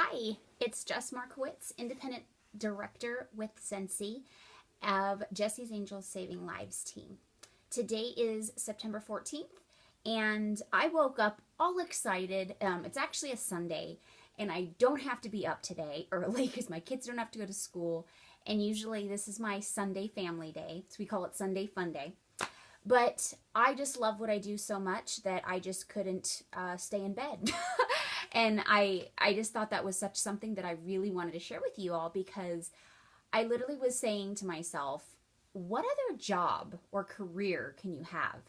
Hi, it's Jess Markowitz, Independent Director with Scentsy of Jesse's Angels Saving Lives team. Today is September 14th, and I woke up all excited. It's actually a Sunday, and I don't have to be up today early because my kids don't have to go to school. And usually this is my Sunday family day, so we call it Sunday Fun Day. But I just love what I do so much that I just couldn't stay in bed. And I just thought that was such something that I really wanted to share with you all, because I literally was saying to myself, what other job or career can you have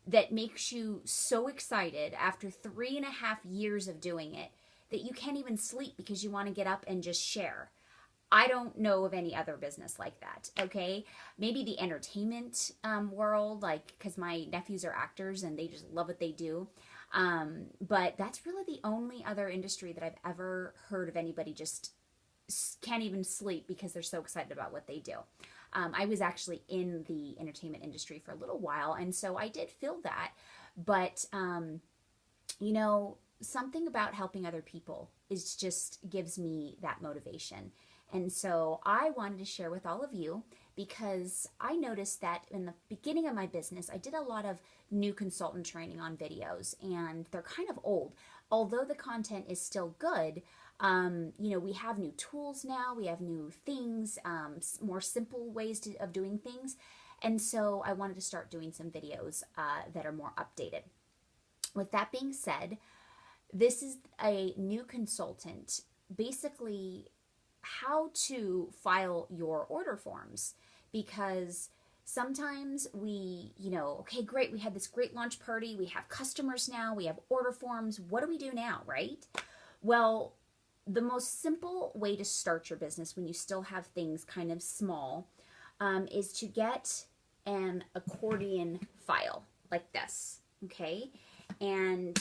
that makes you so excited after 3.5 years of doing it that you can't even sleep because you want to get up and just share? I don't know of any other business like that, okay? Maybe the entertainment world, like, because my nephews are actors and they just love what they do. But that's really the only other industry that I've ever heard of anybody just can't even sleep because they're so excited about what they do. I was actually in the entertainment industry for a little while, and so I did feel that. But, you know, something about helping other people is just gives me that motivation. And so I wanted to share with all of you, because I noticed that in the beginning of my business, I did a lot of new consultant training on videos, and they're kind of old. Although the content is still good, you know, we have new tools now, we have new things, more simple ways of doing things. And so I wanted to start doing some videos that are more updated. With that being said, this is a new consultant, basically how to file your order forms, because sometimes we, you know, okay, great, we had this great launch party, we have customers now, we have order forms, what do we do now, right? Well, the most simple way to start your business when you still have things kind of small is to get an accordion file like this, okay? And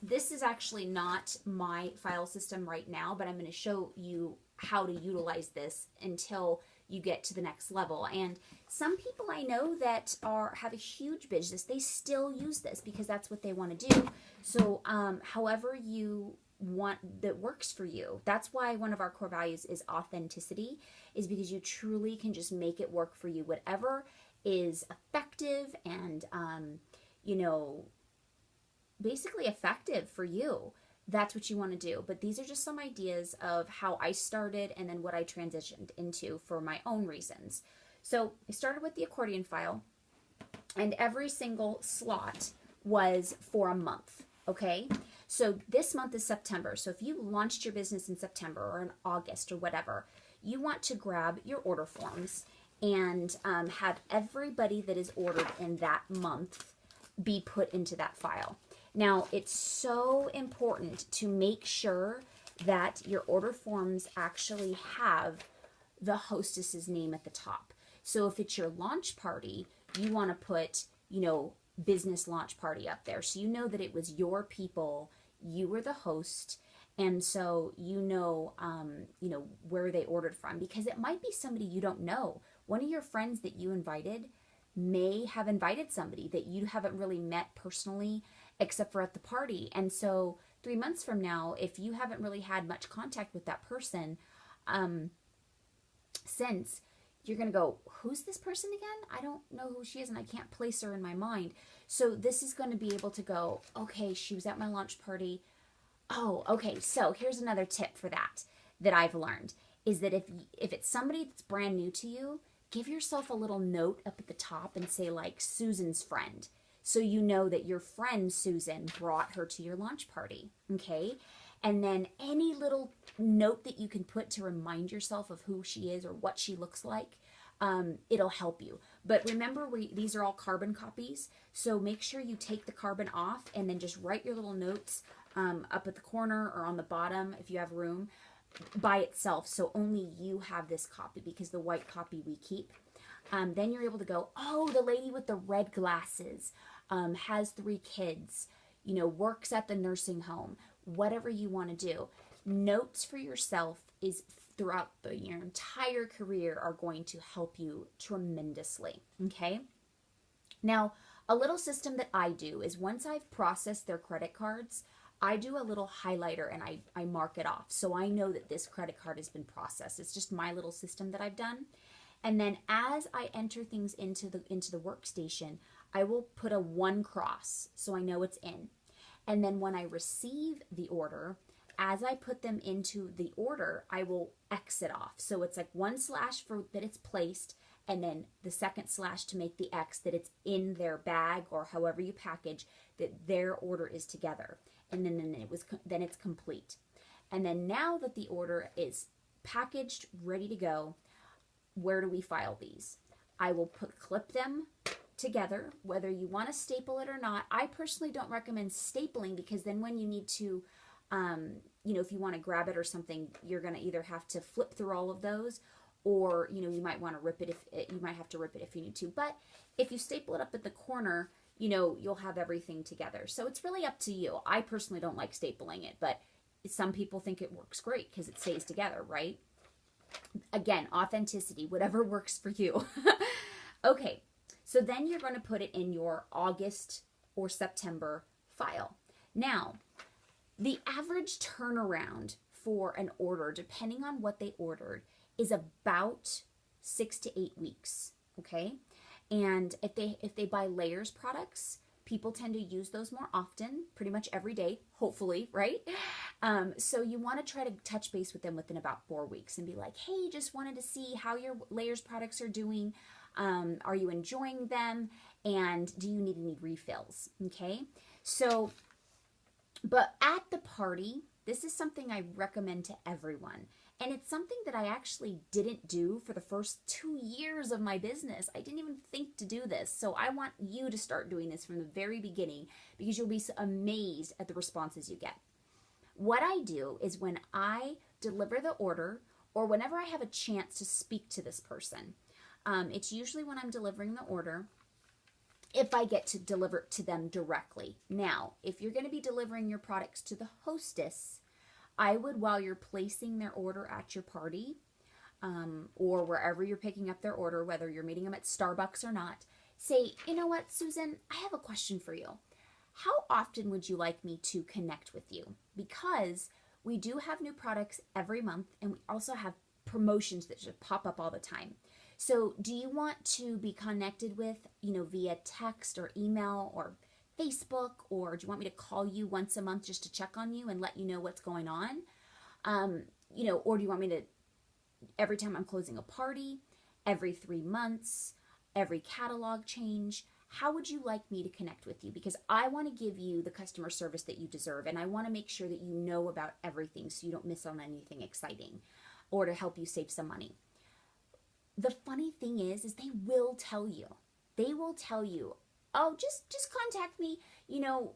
this is actually not my file system right now, but I'm going to show you how to utilize this until you get to the next level. And some people I know that have a huge business, they still use this because that's what they want to do. So however you want that works for you. That's why one of our core values is authenticity, is because you truly can just make it work for you. Whatever is effective and, you know, basically effective for you, that's what you want to do. But these are just some ideas of how I started and then what I transitioned into for my own reasons. So I started with the accordion file, and every single slot was for a month, okay? So this month is September. So if you launched your business in September or in August or whatever, you want to grab your order forms and have everybody that is ordered in that month be put into that file. Now, it's so important to make sure that your order forms actually have the hostess's name at the top. So if it's your launch party, you want to put, you know, business launch party up there. So you know that it was your people, you were the host, and so you know, where they ordered from, because it might be somebody you don't know. One of your friends that you invited may have invited somebody that you haven't really met personally except for at the party. And so 3 months from now, if you haven't really had much contact with that person since, you're going to go, who's this person again? I don't know who she is and I can't place her in my mind. So this is going to be able to go, okay, she was at my launch party. Oh, okay. So here's another tip for that I've learned, is that if it's somebody that's brand new to you, give yourself a little note up at the top and say, like, Susan's friend. So you know that your friend Susan brought her to your launch party, okay? And then any little note that you can put to remind yourself of who she is or what she looks like, it'll help you. But remember, these are all carbon copies, so make sure you take the carbon off and then just write your little notes up at the corner or on the bottom if you have room by itself, so only you have this copy, because the white copy we keep. Then you're able to go, oh, the lady with the red glasses has 3 kids, you know, works at the nursing home, whatever you want to do. Notes for yourself is throughout your entire career are going to help you tremendously, okay? Now, a little system that I do is once I've processed their credit cards, I do a little highlighter and I mark it off. So I know that this credit card has been processed. It's just my little system that I've done. And then as I enter things into the workstation, I will put a 1 cross so I know it's in. And then when I receive the order, as I put them into the order, I will X it off. So it's like 1 slash for that it's placed, and then the second slash to make the X that it's in their bag or however you package, that their order is together. And then it's complete. And then now that the order is packaged, ready to go, where do we file these? I will clip them together, whether you want to staple it or not. I personally don't recommend stapling, because then when you need to, if you want to grab it or something, you're going to either have to flip through all of those, or, you might want to rip it you might have to rip it if you need to. But if you staple it up at the corner, you'll have everything together. So it's really up to you. I personally don't like stapling it, but some people think it works great because it stays together, right? Again, authenticity, whatever works for you. Okay, so then you're going to put it in your August or September file. Now, the average turnaround for an order, depending on what they ordered, is about 6 to 8 weeks, okay? And if they buy layers products, people tend to use those more often, pretty much every day, hopefully, right? So you want to try to touch base with them within about 4 weeks and be like, hey, just wanted to see how your layers products are doing. Are you enjoying them? And do you need any refills? Okay. So, but at the party, this is something I recommend to everyone. And it's something that I actually didn't do for the first 2 years of my business. I didn't even think to do this. So I want you to start doing this from the very beginning, because you'll be amazed at the responses you get. What I do is when I deliver the order, or whenever I have a chance to speak to this person, it's usually when I'm delivering the order, if I get to deliver it to them directly. Now, if you're going to be delivering your products to the hostess, I would, while you're placing their order at your party, or wherever you're picking up their order, whether you're meeting them at Starbucks or not, say, you know what, Susan, I have a question for you. How often would you like me to connect with you? Because we do have new products every month, and we also have promotions that should pop up all the time. So do you want to be connected with, via text or email or Facebook, or do you want me to call you once a month just to check on you and let you know what's going on? Or do you want me to, every time I'm closing a party, every 3 months, every catalog change? How would you like me to connect with you? Because I want to give you the customer service that you deserve, and I want to make sure that you know about everything so you don't miss on anything exciting, or to help you save some money. The funny thing is they will tell you. They will tell you, oh, just contact me,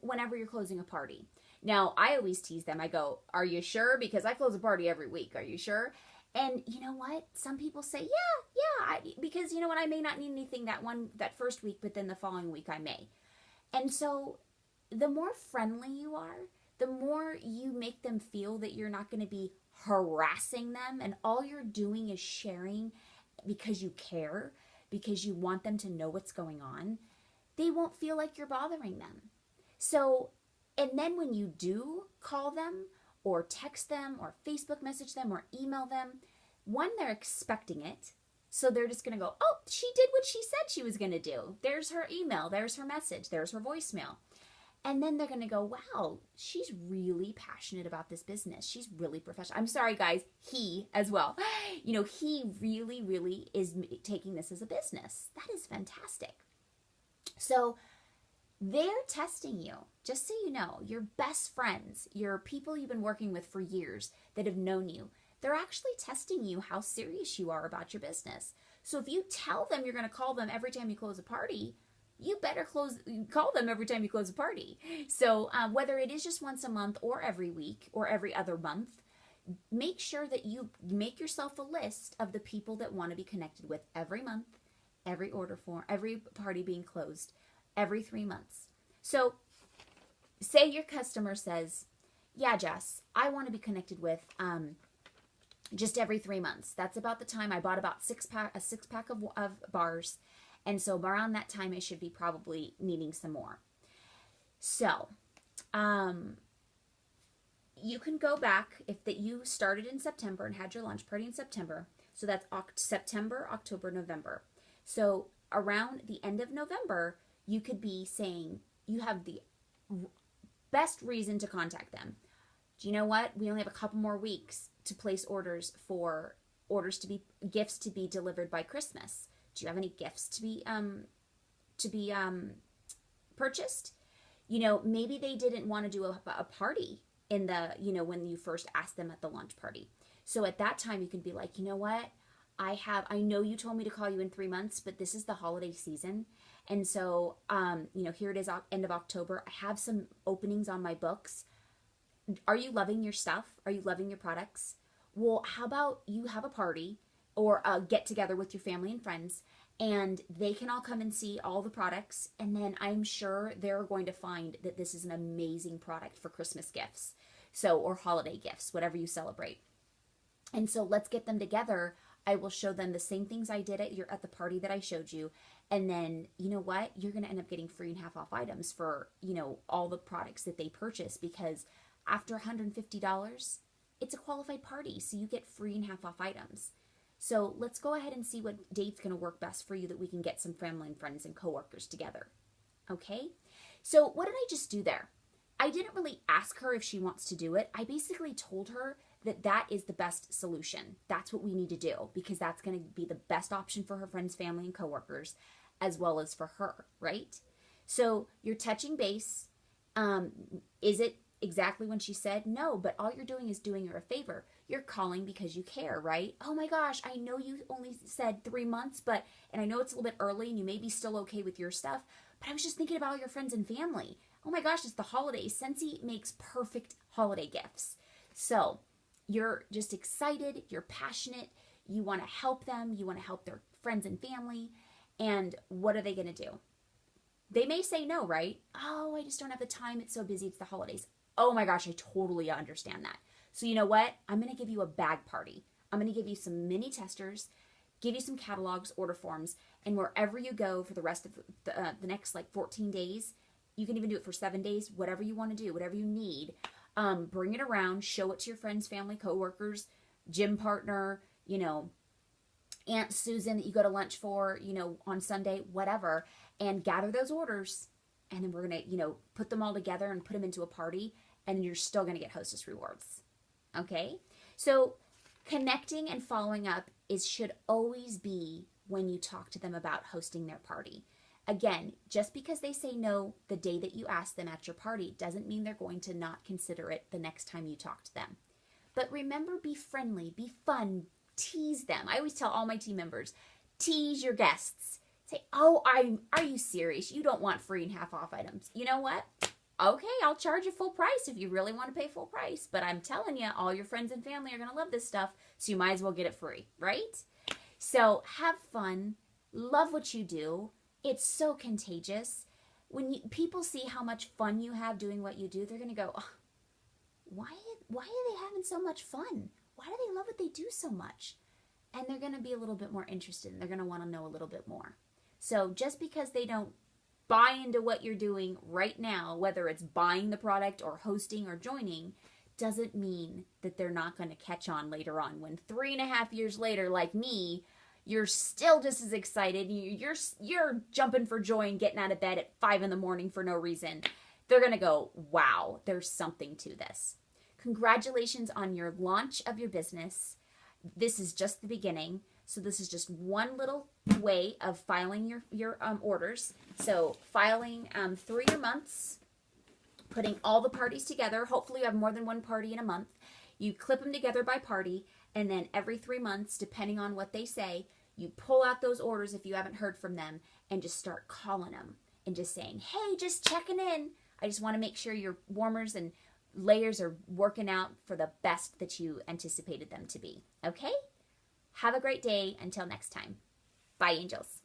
whenever you're closing a party. Now, I always tease them. I go, are you sure? Because I close a party every week. Are you sure? And you know what? Some people say, yeah, because you know what? I may not need anything that first week, but then the following week I may. And so the more friendly you are, the more you make them feel that you're not going to be harassing them, and all you're doing is sharing because you care, because you want them to know what's going on, they won't feel like you're bothering them. So, and then when you do call them or text them or Facebook message them or email them, one, they're expecting it. So they're just going to go, oh, she did what she said she was going to do. There's her email, there's her message, there's her voicemail. And then they're going to go, wow, she's really passionate about this business. She's really professional. I'm sorry, guys, he as well. He really, really is taking this as a business. That is fantastic. So they're testing you. Just so you know, your best friends, your people you've been working with for years that have known you, they're actually testing you how serious you are about your business. So if you tell them you're going to call them every time you close a party, you better call them every time you close a party. So whether it is just once a month or every week or every other month, make sure that you make yourself a list of the people that want to be connected with every month, every order form, every party being closed, every 3 months. So say your customer says, yeah, Jess, I want to be connected with just every 3 months. That's about the time I bought about a six pack of bars. And so around that time, I should be probably needing some more. So you can go back if that you started in September and had your launch party in September. So that's September, October, November. So around the end of November, you could be saying you have the best reason to contact them. Do you know what? We only have a couple more weeks to place orders for gifts to be delivered by Christmas. Do you have any gifts to be purchased? You know, maybe they didn't want to do a party in the, you know, when you first asked them at the launch party. So at that time you can be like, you know what? I know you told me to call you in 3 months, but this is the holiday season. And so, you know, here it is, end of October. I have some openings on my books. Are you loving your stuff? Are you loving your products? Well, how about you have a party or a get together with your family and friends, and they can all come and see all the products. And then I'm sure they're going to find that this is an amazing product for Christmas gifts. So, or holiday gifts, whatever you celebrate. And so let's get them together. I will show them the same things I did at the party that I showed you. And then, you know what? You're going to end up getting free and half off items for, you know, all the products that they purchase, because after $150, it's a qualified party. So you get free and half off items. So let's go ahead and see what date's going to work best for you, that we can get some family and friends and coworkers together. Okay? So what did I just do there? I didn't really ask her if she wants to do it. I basically told her that that is the best solution. That's what we need to do, because that's going to be the best option for her friends, family, and coworkers, as well as for her, right? So you're touching base. Is it exactly when she said? No, but all you're doing is doing her a favor. You're calling because you care, right? Oh my gosh, I know you only said 3 months, and I know it's a little bit early and you may be still okay with your stuff, but I was just thinking about all your friends and family. Oh my gosh, it's the holidays. Scentsy makes perfect holiday gifts. So you're just excited, you're passionate, you want to help them, you want to help their friends and family, and what are they going to do? They may say no, right? Oh, I just don't have the time, it's so busy, it's the holidays. Oh my gosh, I totally understand that. So you know what? I'm going to give you a bag party. I'm going to give you some mini testers, give you some catalogs, order forms, and wherever you go for the rest of the next like 14 days, you can even do it for 7 days, whatever you want to do, whatever you need. Bring it around, show it to your friends, family, coworkers, gym partner, you know, Aunt Susan that you go to lunch for, you know, on Sunday, whatever, and gather those orders. And then we're going to, you know, put them all together and put them into a party, and you're still going to get Hostess rewards. Okay? So connecting and following up should always be when you talk to them about hosting their party. Again, just because they say no the day that you ask them at your party doesn't mean they're going to not consider it the next time you talk to them. But remember, be friendly, be fun, tease them. I always tell all my team members, tease your guests. Say, oh, are you serious? You don't want free and half off items. You know what? Okay, I'll charge you full price if you really want to pay full price. But I'm telling you, all your friends and family are going to love this stuff, so you might as well get it free, right? So have fun. Love what you do. It's so contagious. When people see how much fun you have doing what you do, they're going to go, oh, why are they having so much fun? Why do they love what they do so much? And they're going to be a little bit more interested, and they're going to want to know a little bit more. So just because they don't buy into what you're doing right now, whether it's buying the product or hosting or joining, doesn't mean that they're not going to catch on later on. When 3.5 years later, like me, you're still just as excited. You're jumping for joy and getting out of bed at 5 in the morning for no reason. They're going to go, wow, there's something to this. Congratulations on your launch of your business. This is just the beginning. So this is just one little way of filing your orders. So filing 3 months, putting all the parties together. Hopefully you have more than one party in a month. You clip them together by party, and then every 3 months, depending on what they say, you pull out those orders if you haven't heard from them and just start calling them and just saying, hey, just checking in. I just want to make sure your warmers and layers are working out for the best that you anticipated them to be. Okay? Have a great day. Until next time. Bye, angels.